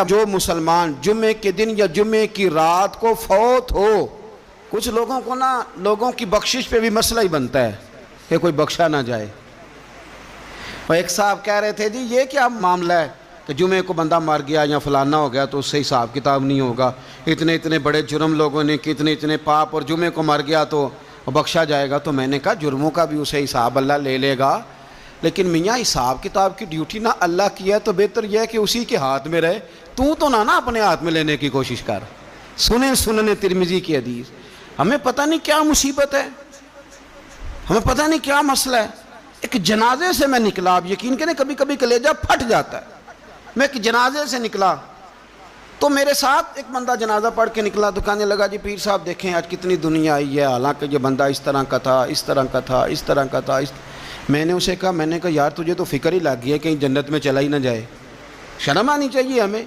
جو مسلمان جمعے کے دن یا جمعے کی رات کو فوت ہو، کچھ لوگوں کو نا لوگوں کی بخشش پہ بھی مسئلہ ہی بنتا ہے کہ کوئی بخشا نہ جائے۔ اور ایک صاحب کہہ رہے تھے جی یہ کیا معاملہ ہے کہ جمعے کو بندہ مر گیا یا فلانا ہو گیا تو اس سے حساب کتاب نہیں ہوگا، اتنے بڑے جرم لوگوں نے کہ اتنے پاپ، اور جمعے کو مر گیا تو بخشا جائے گا۔ تو میں نے کہا جرموں کا بھی اسے حساب اللہ لے لے گا، لیکن میاں حساب کتاب کی ڈیوٹی نہ اللہ کی ہے تو بہتر یہ ہے کہ اسی کے ہاتھ میں رہے، تو نہ اپنے ہاتھ میں لینے کی کوشش کر۔ سنن ترمذی کی حدیث۔ ہمیں پتہ نہیں کیا مصیبت ہے، ہمیں پتہ نہیں کیا مسئلہ ہے۔ ایک جنازے سے میں نکلا، آپ یقین کریں کبھی کبھی کلیجہ پھٹ جاتا ہے۔ میں ایک جنازے سے نکلا تو میرے ساتھ ایک بندہ جنازہ پڑھ کے نکلا تو کہنے لگا جی پیر صاحب دیکھیں آج کتنی دنیا آئی ہے، حالانکہ یہ بندہ اس طرح کا تھا، اس طرح کا تھا، اس طرح کا تھا۔ میں نے اسے کہا یار تجھے تو فکر ہی لگ گئی ہے کہیں جنت میں چلا ہی نہ جائے، شرم آنی چاہیے ہمیں۔